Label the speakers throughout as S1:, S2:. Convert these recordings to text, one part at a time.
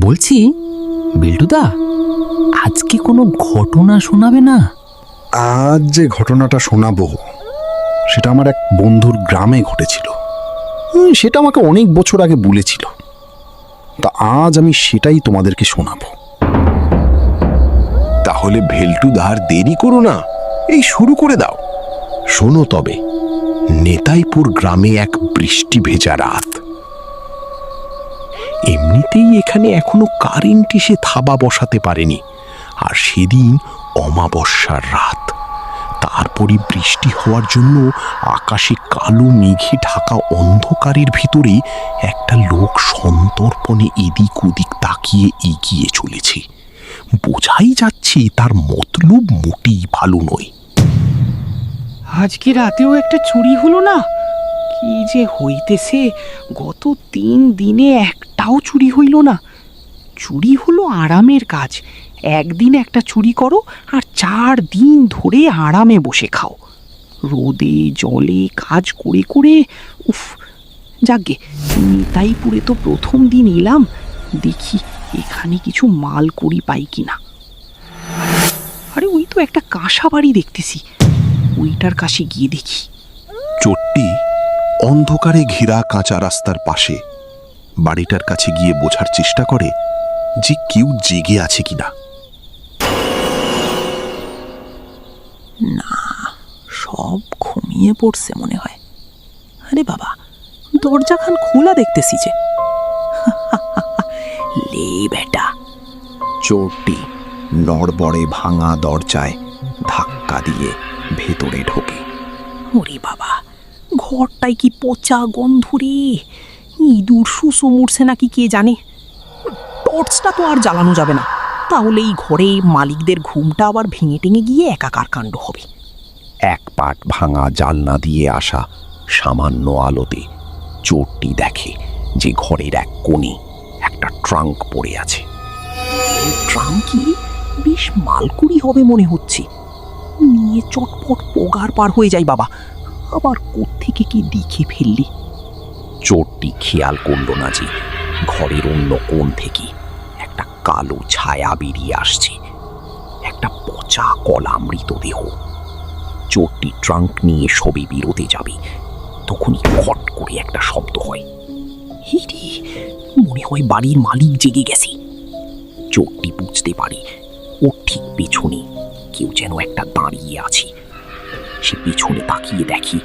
S1: বলছি বিল্টুদা, আজকে কোনো ঘটনা শোনাবে না?
S2: আজ যে ঘটনাটা শোনাবো সেটা আমার এক বন্ধুর গ্রামে ঘটেছিল। সেটা আমাকে অনেক বছর আগে বলেছিল, তা আজ আমি সেটাই তোমাদেরকে শোনাবো।
S3: তাহলে ভেলটুদা আর দেরি করো না, এই শুরু করে দাও। শোনো তবে, নেতাইপুর গ্রামে এক বৃষ্টি ভেজা রাত। এমনিতেই এখানে এখনো কারেন্ট এসে থাবা বসাতে পারেনি, আর সেদিন অমাবস্যার রাত। তারপরে বৃষ্টি হওয়ার জন্য আকাশে কালো মেঘে ঢাকা অন্ধকারের ভিতরে একটা লোক সন্তর্পণে এদিক ওদিক তাকিয়ে এগিয়ে চলেছে। বোঝাই যাচ্ছে তার মতলব মোটেই ভালো নয়।
S4: আজকে রাতেও একটা চুরি হলো না? কি যে হইতেছে, গত 3 দিনে একটাও চুরি হইল না। চুরি হলো আরামের কাজ। একদিন একটা চুরি করো আর 4 দিন ধরে আরামে বসে খাও। রোদে জলে কাজ করে করে উফ। যাকগে, নিতাইপুরে তো প্রথম দিন এলাম, দেখি এখানে কিছু মাল করি পাই কিনা। আরে ওই তো একটা কাঁসা বাড়ি দেখতেছি, ওইটার কাছে গিয়ে দেখি।
S3: চোরটি অন্ধকারে ঘেরা কাঁচা রাস্তার পাশে বাড়িটার কাছে গিয়ে বোঝার চেষ্টা করে যে কেউ জেগে আছে কিনা।
S1: না, সব ঘুমিয়ে পড়ছে মনে হয়। আরে বাবা, দরজাখান খোলা দেখতেছি যে। লে বেটা।
S5: চোরটি নড়বড়ে ভাঙা দরজায় ধাক্কা দিয়ে ভেতরে ঢোকে।
S1: ওরে বাবা, ঘরটাই কি পচা গন্ধ রে! ইঁদুর শুষো মুড়ছে নাকি কে জানে। টর্চটা তো আর জ্বালানো যাবে না, তাহলে এই ঘরে মালিকদের ঘুমটা আবার ভেঙে টেঙে গিয়ে একাকার কাণ্ড হবে।
S5: এক পাট ভাঙা জালনা দিয়ে আসা সামান্য আলোতে চোরটি দেখে যে ঘরের এক কোণে একটা ট্রাঙ্ক পড়ে আছে।
S1: ট্রাঙ্কি বেশ মালকুড়ি হবে মনে হচ্ছে। নিয়ে চটপট পগার পার হয়ে যায় বাবা, আবার কোত্থেকে কি দেখে ফেললি।
S5: চোরটি খেয়াল করল না যে ঘরের অন্য কোণ থেকে একটা কালো ছায়া বেরিয়ে আসছে, একটা পচা কলা মৃতদেহ। চোরটি ট্রাঙ্ক নিয়ে সবে বেরোতে যাবে, তখনই খট করে একটা শব্দ হয়।
S1: হিরে, মনে হয় বাড়ির মালিক জেগে গেছে।
S5: চোরটি বুঝতে পারে ওর ঠিক পেছনে কেউ যেন একটা দাঁড়িয়ে আছে। সে পেছনে তাকিয়ে দেখে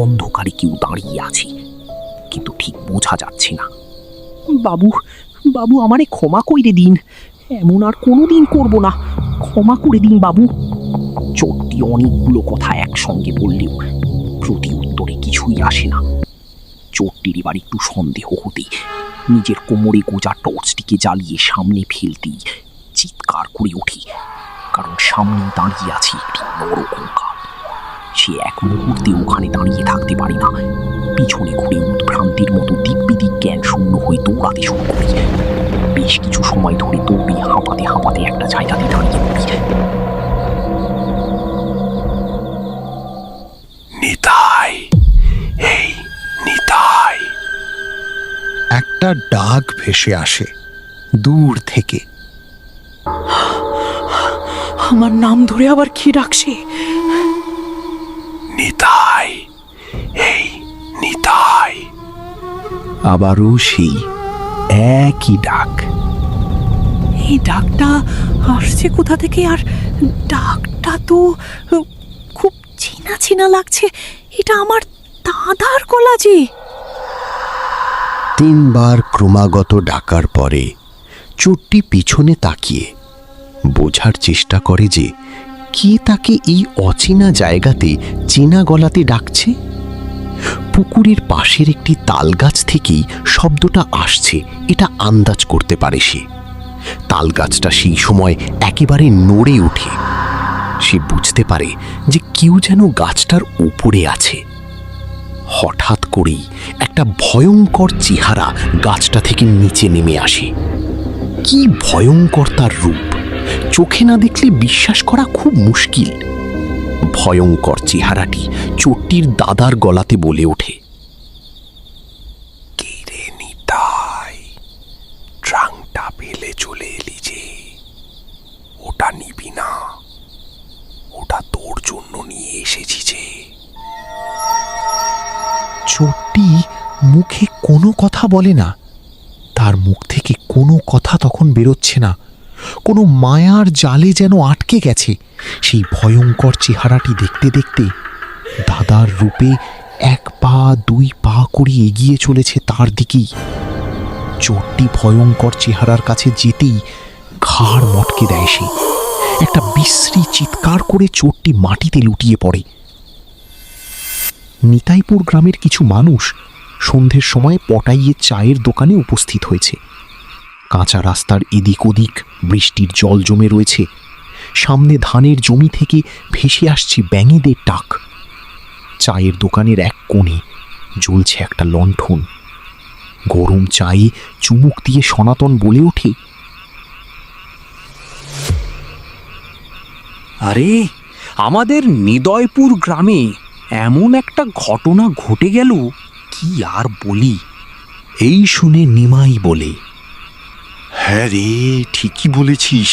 S5: অন্ধকারে কেউ দাঁড়িয়ে আছে, কিন্তু ঠিক বোঝা যাচ্ছে না।
S1: বাবু, বাবু আমারে ক্ষমা কইরে দিন, এমন আর কোনোদিন করব না, ক্ষমা করে দিন বাবু।
S5: চোরটি অনেকগুলো কথা একসঙ্গে বললেও প্রতি উত্তরে কিছুই আসে না। চোরটির এবার একটু সন্দেহ হতেই নিজের কোমরে গোজা টর্চটিকে জ্বালিয়ে সামনে ফেলতেই চিৎকার করে ওঠে, কারণ সামনে দাঁড়িয়ে আছে একটি নরকঙ্কাল। সে এক মুহূর্তে ওখানে দাঁড়িয়ে থাকতে পারে না, পিছনে ঘুরে উদ্ভ্রান্তির মতো দিকবিদিক জ্ঞান শূন্য হয়ে দৌড়াতে শুরু করে। বেশ কিছু সময় ধরে দৌড়ে হাঁপাতে হাঁপাতে একটা জায়গাতে দাঁড়িয়ে পড়ি।
S3: নিতাই, এই নিতাই।
S2: একটা ডাক ভেসে আসে দূর থেকে।
S1: আমার নাম ধরে আবার কি ডাকছে?
S3: নিতাই, এই নিতাই। আবারও সেই একই ডাক।
S1: এই ডাকটা আসছে কোথা থেকে? আর ডাকটা তো খুব চেনা চেনা লাগছে। এটা আমার দাদার গলা যে।
S6: 3 বার ক্রমাগত ডাকার পরে চোরটি পিছনে তাকিয়ে বোঝার চেষ্টা করে যে কে তাকে এই অচেনা জায়গাতে চেনা গলাতে ডাকছে। পুকুরের পাশের একটি তালগাছ থেকেই শব্দটা আসছে এটা আন্দাজ করতে পারে সে। তালগাছটা সেই সময় একেবারে নড়ে ওঠে। সে বুঝতে পারে যে কেউ যেন গাছটার উপরে আছে। হঠাৎ করেই একটা ভয়ঙ্কর চেহারা গাছটা থেকে নিচে নেমে আসে। কি ভয়ঙ্কর তার রূপ, চোখে না দেখলে বিশ্বাস করা খুব মুশকিল। ভয়ঙ্কর চেহারাটি চোরটির দাদার গলাতে বলে ওঠে,
S3: কে রে নিতাই, ট্রাঙ্কটা ওটা পেলে চলে এলি যে, ওটা নিবি না, ওটা তোর জন্য নিয়ে এসেছি যে।
S6: চোরটি মুখে কোনো কথা বলে না, তার মুখ থেকে কোনো কথা তখন বেরোচ্ছে না। কোনো মায়ার জালে যেন আটকে গেছে। সেই ভয়ঙ্কর চেহারাটি দেখতে দেখতে দাদার রূপে 1 পা 2 পা করে এগিয়ে চলেছে তার দিকেই। চোরটি ভয়ঙ্কর চেহারার কাছে যেতেই ঘাড় মটকে দেয় সে। একটা বিশ্রী চিৎকার করে চোরটি মাটিতে লুটিয়ে পড়ে। নিতাইপুর গ্রামের কিছু মানুষ সন্ধ্যের সময় পটাইয়ে চায়ের দোকানে উপস্থিত হয়েছে। কাঁচা রাস্তার এদিক ওদিক বৃষ্টির জল জমে রয়েছে। সামনে ধানের জমি থেকে ভেসে আসছে ব্যাঙেদের ডাক। চায়ের দোকানের এক কোণে জ্বলছে একটা লণ্ঠন। গরম চায়ে চুমুক দিয়ে সনাতন বলে ওঠে,
S5: আরে, আমাদের নিদয়পুর গ্রামে এমন একটা ঘটনা ঘটে গেল, কি আর বলি।
S6: এই শুনে নিমাই বলে,
S3: হ্যাঁ রে, ঠিকই বলেছিস।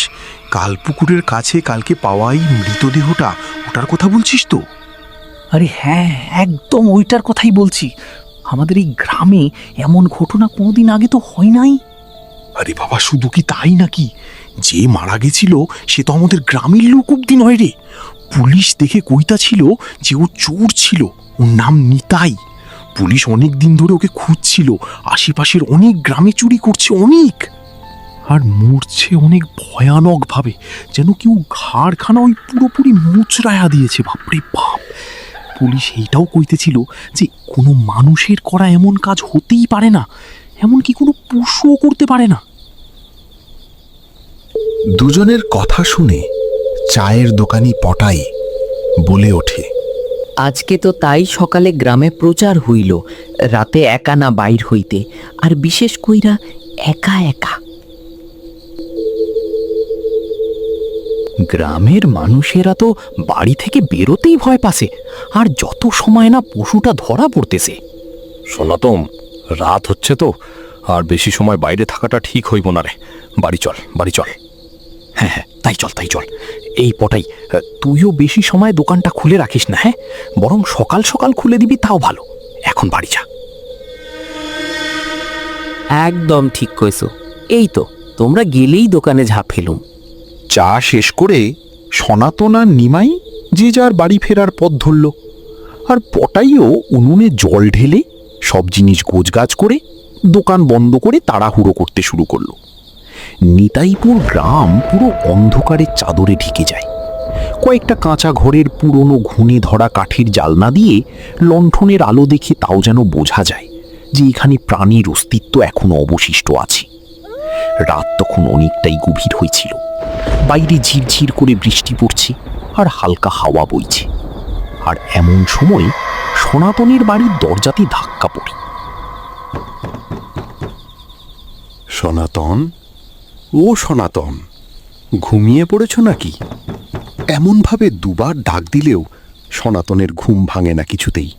S3: কালপুকুরের কাছে কালকে পাওয়াই মৃতদেহটা, ওটার কথা বলছিস তো?
S5: আরে হ্যাঁ, একদম ওইটার কথাই বলছি। আমাদের এই গ্রামে এমন ঘটনা কোনোদিন আগে তো হয় নাই।
S3: আরে বাবা, শুধু কি তাই নাকি? যে মারা গেছিল সে তো আমাদের গ্রামের লোক অব্দি নয় রে। পুলিশ দেখে কইতা ছিল যে ও চোর ছিল, ওর নাম নিতাই। পুলিশ অনেক দিন ধরে ওকে খুঁজছিল, আশেপাশের অনেক গ্রামে চুরি করছে অনেক, আর মরছে অনেক ভয়ানক ভাবে, যেন কেউ ঘাড়খানা ওই পুরোপুরি মুচড়ায়া দিয়েছে। বাপরে বাপ! পুলিশ এইটাও কইতেছিল যে কোনো মানুষের করা এমন কাজ হতেই পারে না, এমনকি কোনো পশুও করতে পারে না।
S2: দুজনের কথা শুনে চায়ের দোকানি পটাই বলে ওঠে,
S7: আজকে তো তাই সকালে গ্রামে প্রচার হইল, রাতে একা না বাইর হইতে, আর বিশেষ কইরা একা একা।
S5: গ্রামের মানুষেরা তো বাড়ি থেকে বেরোতেই ভয় পাছে, আর যত সময় না পশুটা ধরা পড়তেছে।
S3: সনাতন, রাত হচ্ছে তো, আর বেশি সময় বাইরে থাকাটা ঠিক হইব না রে। বাড়ি চল, বাড়ি চল।
S5: হ্যাঁ হ্যাঁ, তাই চল তাই চল। এই পটাই, তুইও বেশি সময় দোকানটা খুলে রাখিস না, হ্যাঁ? বরং সকাল সকাল খুলে দিবি, তাও ভালো। এখন বাড়ি যা।
S7: একদম ঠিক কইছো। এই তো তোমরা গেলেই দোকানে ঝাঁপ ফেলুম।
S3: চা শেষ করে সনাতন আর নিমাই যে যার বাড়ি ফেরার পথ ধরল, আর পটাইও উনুনে জল ঢেলে সব জিনিস গোছগাছ করে দোকান বন্ধ করে তাড়াহুড়ো করতে শুরু করলো। নিতাইপুর গ্রাম পুরো অন্ধকারের চাদরে ঢেকে যায়। কয়েকটা কাঁচা ঘরের পুরনো ঘুণে ধরা কাঠের জালনা দিয়ে লণ্ঠনের আলো দেখে তাও যেন বোঝা যায় যে এখানে প্রাণীর অস্তিত্ব এখনো অবশিষ্ট আছে। রাত তখন অনেকটাই গভীর হয়েছিল। বাইরে ঝিরঝির করে বৃষ্টি পড়ছে আর হালকা হাওয়া বইছে। আর এমন সময় সনাতনের বাড়ির দরজাতে ধাক্কা পড়ে।
S2: সনাতন, ও সনাতন, ঘুমিয়ে পড়েছ নাকি? এমনভাবে দুবার ডাক দিলেও সনাতনের ঘুম ভাঙে না কিছুতেই,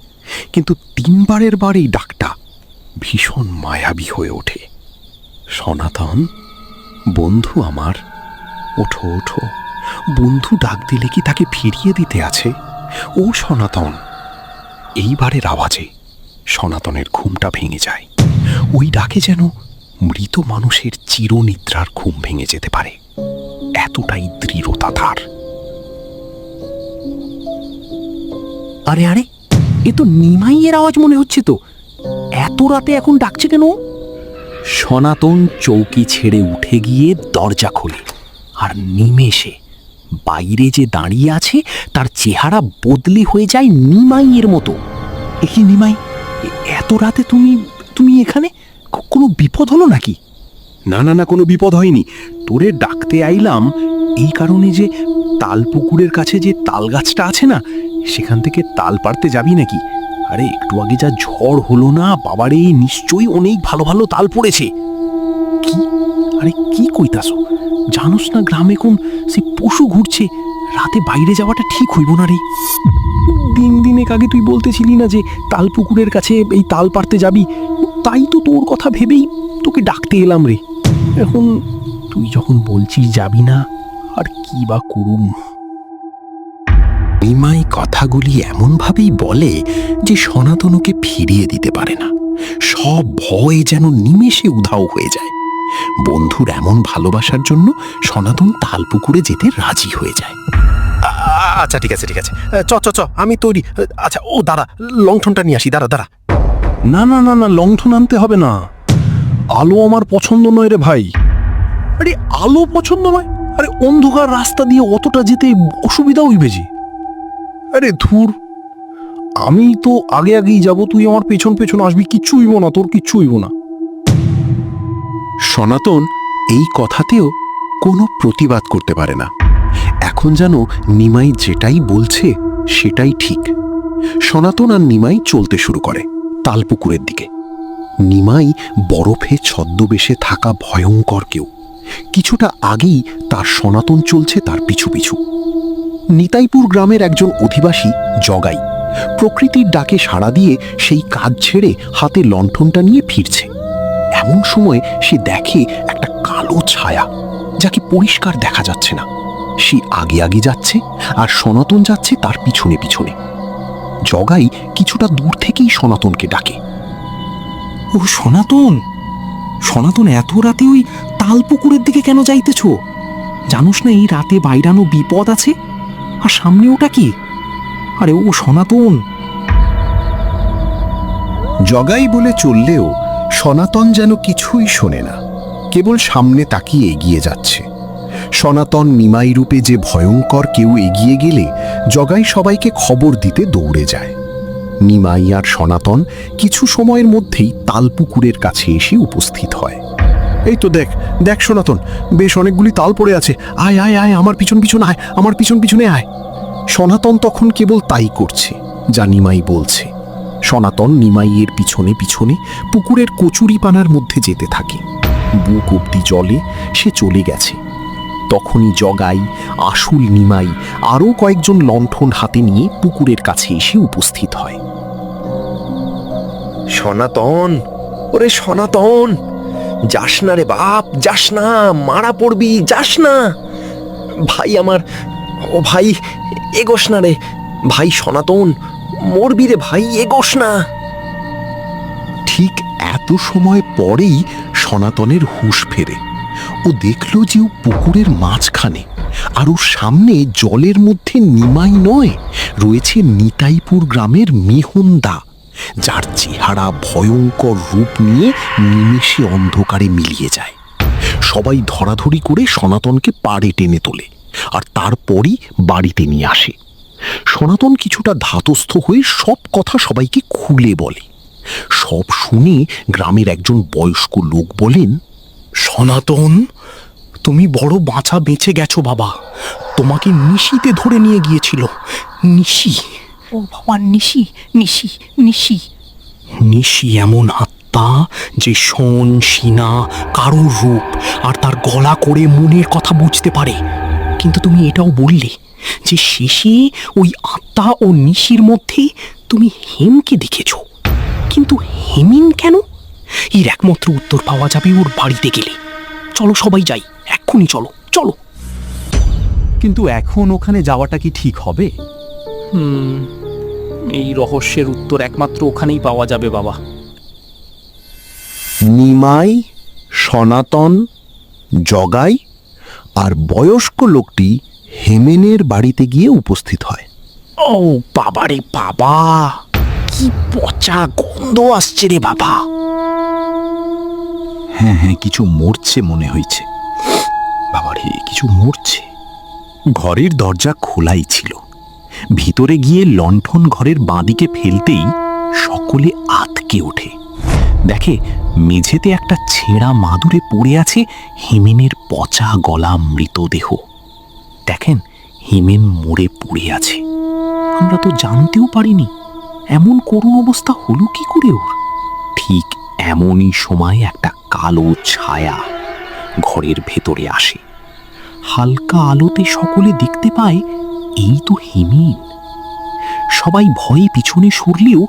S2: কিন্তু 3 বারের বার এই ডাকটা ভীষণ মায়াবী হয়ে ওঠে। সনাতন, বন্ধু আমার, ওঠো ওঠো। বন্ধু ডাক দিলে কি তাকে ফিরিয়ে দিতে আছে? ও সনাতন! এইবারের আওয়াজে সনাতনের ঘুমটা ভেঙে যায়। ওই ডাকে যেন মৃত মানুষের চিরনিদ্রার ঘুম ভেঙে যেতে পারে, এতটাই দৃঢ়তা তার।
S5: আরে আরে, এ তো নিমাইয়ের আওয়াজ মনে হচ্ছে তো। এত রাতে এখন ডাকছে কেন? সনাতন চৌকি ছেড়ে উঠে গিয়ে দরজা খোলে, আর নিমেষে বাইরে যে দাঁড়িয়ে আছে তার চেহারা বদলি হয়ে যায় নিমাইয়ের মতো। এ কি নিমাই, এত রাতে তুমি তুমি এখানে? কোনো বিপদ হলো নাকি?
S3: না না না, কোনো বিপদ হয়নি। তোরে ডাকতে আইলাম এই কারণে যে তালপুকুরের কাছে যে তাল গাছটা আছে না, সেখান থেকে তাল পাড়তে যাবি নাকি? আরে একটু আগে যা ঝড় হলো না বাবারে, নিশ্চয়ই অনেক ভালো ভালো তাল পড়েছে। কি? আরে কি কইতাছো? জানোস না গ্রামে কোন সে পশু ঘুরছে? রাতে বাইরে যাওয়াটা ঠিক হইব না রে। দিনেক আগে তুই বলতেছিলি না যে তালপুকুরের কাছে এই তাল পাড়তে যাবি, তাই তো তোর কথা ভেবেই তোকে ডাকতে এলাম রে। এখন তুই যখন বলছিস যাবি না, আর কি বা করুম। নিমাই কথাগুলি এমনভাবেই বলে যে সনাতন ওকে ফিরিয়ে দিতে পারে না। সব ভয় যেন নিমেষে উধাও হয়ে যায়। বন্ধুর এমন ভালোবাসার জন্য সনাতন তালপুকুরে যেতে রাজি হয়ে যায়। আচ্ছা ঠিক আছে, চ চ চ, আমি তৈরি। আচ্ছা ও দাঁড়া, লণ্ঠনটা নিয়ে আসি, দাঁড়া। না না না না, লণ্ঠন আনতে হবে না। আলো আমার পছন্দ নয় রে ভাই। আরে আলো পছন্দ নয়? আরে অন্ধকার রাস্তা দিয়ে অতটা যেতে অসুবিধা হইবে যে। আরে ধুর, আমি তো আগেই যাব, তুই আমার পেছন আসবি, কিচ্ছু হইব না, তোর কিচ্ছু হইব না। সনাতন এই কথাতেও কোনো প্রতিবাদ করতে পারে না। এখন যেন নিমাই যেটাই বলছে সেটাই ঠিক। সনাতন আর নিমাই চলতে শুরু করে তালপুকুরের দিকে। নিমাই বরফে ছদ্মবেশে থাকা ভয়ঙ্কর কেউ। কিছুটা আগেই তার সনাতন চলছে তার পিছু পিছু। নিতাইপুর গ্রামের একজন অধিবাসী জগাই প্রকৃতির ডাকে সাড়া দিয়ে সেই কাজ ছেড়ে হাতে লণ্ঠনটা নিয়ে ফিরছে। এমন সময় সে দেখে একটা কালো ছায়া, যাকে পরিষ্কার দেখা যাচ্ছে না। সে আগে যাচ্ছে আর সনাতন যাচ্ছে তার পিছনে। জগাই কিছুটা দূর থেকেই সনাতনকে ডাকে।
S5: ও সনাতন, এত রাতে ওই তালপুকুরের দিকে কেন যাইতেছ? জানোস না এই রাতে বাইরানো বিপদ আছে? আর সামনে ওটা কি? আরে ও সনাতন।
S6: জগাই বলে চললেও সনাতন যেন কিছুই শোনে না, কেবল সামনে তাকিয়ে এগিয়ে যাচ্ছে। সনাতন নিমাই রূপে যে ভয়ঙ্কর কেউ এগিয়ে গেলে জগাই সবাইকে খবর দিতে দৌড়ে যায়। নিমাই আর সনাতন কিছু সময়ের মধ্যেই তালপুকুরের কাছে এসে উপস্থিত হয়।
S3: এই তো দেখ সনাতন, বেশ অনেকগুলি তাল পড়ে আছে। আয় আয় আয়, আমার পিছনে আয়।
S6: সনাতন তখন কেবল তাই করছে যা নিমাই বলছে। সনাতন নিমাইয়ের পিছনে পুকুরের কচুরিপানার মধ্যে যেতে থাকে। বুক অব্দি জলে সে চলে গেছে। তখনই জগাই, আসল নিমাই আরও কয়েকজন লণ্ঠন হাতে নিয়ে পুকুরের কাছে এসে উপস্থিত হয়।
S8: সনাতন, ওরে সনাতন, যাস না রে বাপ, যাস না, মারা পড়বি, যাস না ভাই আমার। ও ভাই, এগোস না রে ভাই, সনাতন মরবি রে ভাই, এগোস না।
S6: ঠিক এত সময় পরেই সনাতনের হুঁশ ফেরে। ও দেখল যে ও পুকুরের মাঝখানে, আর ওর সামনে জলের মধ্যে নিমাই নয়, রয়েছে নিতাইপুর গ্রামের মিহুনদা, যার চেহারা ভয়ঙ্কর রূপ নিয়ে নিমেষে অন্ধকারে মিলিয়ে যায়। সবাই ধরাধরি করে সনাতনকে পাড়ে টেনে তোলে আর তারপরই বাড়িতে নিয়ে আসে। সনাতন কিছুটা ধাতস্থ হয়ে সব কথা সবাইকে খুলে বলে। সব শুনে গ্রামের একজন বয়স্ক লোক বলেন,
S3: সনাতন, তুমি বড় বাঁচা বেঁচে গেছো বাবা। তোমাকে নিশিতে ধরে নিয়ে গিয়েছিল। নিশি,
S1: ও বাবা,
S3: নিশি এমন আত্মা যে শোন সিনা কারোর রূপ আর তার গলা করে মনের কথা বুঝতে পারে। কিন্তু তুমি এটাও বললে যে শেষে ওই আত্মা ও নিশির মধ্যে তুমি হেমকে দেখেছ। কিন্তু হেমিন কেন? এর একমাত্র উত্তর পাওয়া যাবে ওর বাড়িতে গেলে। চলো সবাই যাই, এক্ষুনি চলো।
S5: কিন্তু এখন ওখানে যাওয়াটা কি ঠিক হবে? এই রহস্যের উত্তর একমাত্র ওখানেই পাওয়া যাবে বাবা।
S6: নিমাই, সনাতন, জগাই আর বয়স্ক লোকটি হেমেনের বাড়িতে গিয়ে উপস্থিত হয়।
S3: ও বাবা রে বাবা, কি পচা গন্ধ আসছে রে বাবা।
S5: হ্যাঁ, কিছু মরছে মনে হয়েছে। বাবারে, কিছু মরছে।
S3: ঘরের দরজা খোলাই ছিল। ভিতরে গিয়ে লণ্ঠন ঘরের বাঁদিকে ফেলতেই সকলে আতকে ওঠে। দেখে মেঝেতে একটা ছেঁড়া মাদুরে পড়ে আছে হেমেনের পচা গলা মৃতদেহ। দেখেন, হেমেন মরে পড়ে আছে। আমরা তো জানতেও পারিনি এমন করুণ অবস্থা হলো কি করে ওর। ঠিক এমনই সময় একটা কালো ছায়া ঘরের ভেতরে আসে। হালকা আলোতে সকলে দেখতে পায় এই তো হেমেন। সবাই ভয়ে পিছনে সরলেও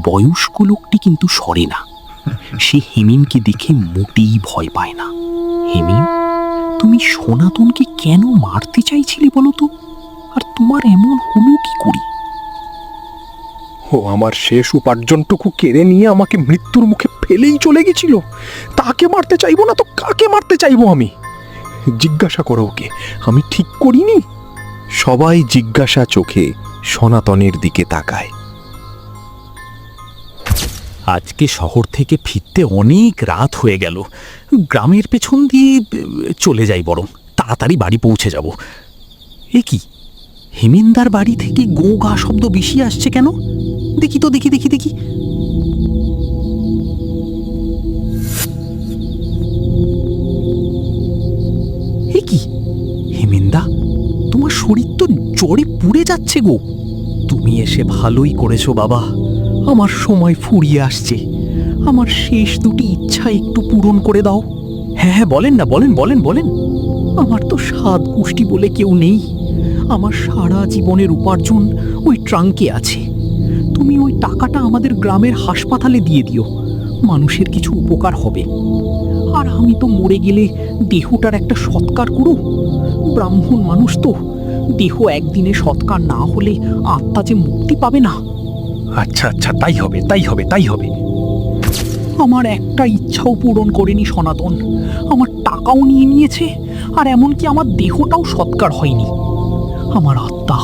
S3: বয়স্ক লোকটি কিন্তু সরে না।
S5: সে হেমিনকে দেখে মোটেই ভয় পায় না। হেমিন, তুমি সনাতনকে কেন মারতে চাইছিলে বলো তো? আর তোমার এমন হলো কি করি?
S3: ও আমার শেষ উপার্জনটুকু কেড়ে নিয়ে আমাকে মৃত্যুর মুখে ফেলেই চলে গেছিল। তাকে মারতে চাইবো না তো কাকে মারতে চাইবো আমি? জিজ্ঞাসা করো ওকে, আমি ঠিক করিনি।
S8: সবাই জিজ্ঞাসা চোখে সনাতনের দিকে তাকায়।
S5: আজকে শহর থেকে ফিরতে অনেক রাত হয়ে গেল। গ্রামের পেছন দিয়ে চলে যাই, বরং তাড়াতাড়ি বাড়ি পৌঁছে যাব। এ কি, হেমেন্দার বাড়ি থেকে গো গা শব্দ বেশি আসছে কেন? দেখি তো, দেখি দেখি দেখি। এ কি হেমেন্দা, তোমার শরীর তো জ্বরে পুড়ে যাচ্ছে গো। তুমি এসে ভালোই করেছো বাবা, আমার সময় ফুরিয়ে আসছে। আমার শেষ দুটি ইচ্ছা একটু পূরণ করে দাও। হ্যাঁ হ্যাঁ, বলেন না, বলেন বলেন বলেন। আমার তো সাত গোষ্ঠী বলে কেউ নেই। আমার সারা জীবনের উপার্জন ওই ট্রাঙ্কে আছে। তুমি ওই টাকাটা আমাদের গ্রামের হাসপাতালে দিয়ে দিও, মানুষের কিছু উপকার হবে। আর আমি তো মরে গেলে দেহটার একটা সৎকার করো। ব্রাহ্মণ মানুষ তো, দেহ একদিনে সৎকার না হলে আত্মা যে মুক্তি পাবে না।
S3: আচ্ছা আচ্ছা, তাই হবে তাই হবে তাই হবে।
S5: আমার একটা ইচ্ছাও পূরণ করেনি সনাতন। আমার টাকাও নিয়ে নিয়েছে, আর এমনকি আমার দেহটাও সৎকার হয়নি। আমার আত্মা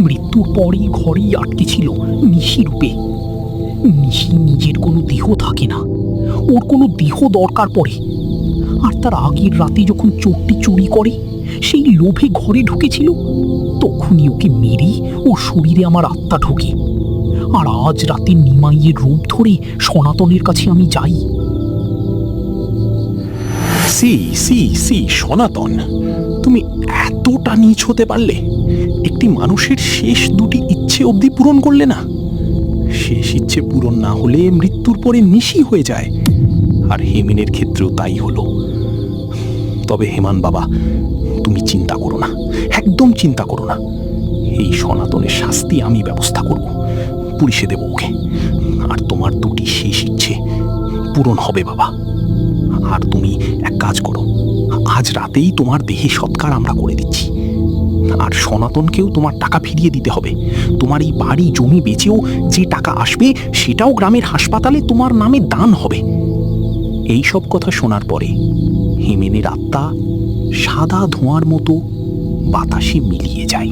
S5: মৃত্যুর পরই ঘরেই আটকে ছিল নিশি রূপে। নিশি নিজের কোনো দেহ থাকে না, ওর কোনো দেহ দরকার পড়ে। আর তার আগের রাতে যখন চোরটি চুরি করে, সেই লোভে ঘরে ঢুকেছিল, তখনই ওকে মেরে ওর শরীরে আমার আত্মা ঢোকে। আর আজ রাতে নিমাইয়ের রূপ ধরে সনাতনের কাছে আমি যাই।
S3: সি সি সি সনাতন, তুমি এতটা নীচ হতে পারলে? একটি মানুষের শেষ দুটি ইচ্ছে অবধি পূরণ করলে না। শেষ ইচ্ছে পূরণ না হলে মৃত্যুর পরে নিশি হয়ে যায়, আর হেমিনের ক্ষেত্রেও তাই হলো। তবে হেমান বাবা, তুমি চিন্তা করো না, একদম চিন্তা করো না। এই সনাতনের শাস্তি আমি ব্যবস্থা করব, পুলিশে দেব ওকে। আর তোমার দুটি শেষ ইচ্ছে পূরণ হবে বাবা। আর তুমি এক কাজ করো, আজ রাতেই তোমার দেহে সৎকার আমরা করে দিচ্ছি। আর সনাতনকেও তোমার টাকা ফিরিয়ে দিতে হবে। তোমার এই বাড়ি জমি বেচেও যে টাকা আসবে, সেটাও গ্রামের হাসপাতালে তোমার নামে দান হবে। এই সব কথা শোনার পরে হেমেনের আত্মা সাদা ধোঁয়ার মতো বাতাসে মিলিয়ে যায়।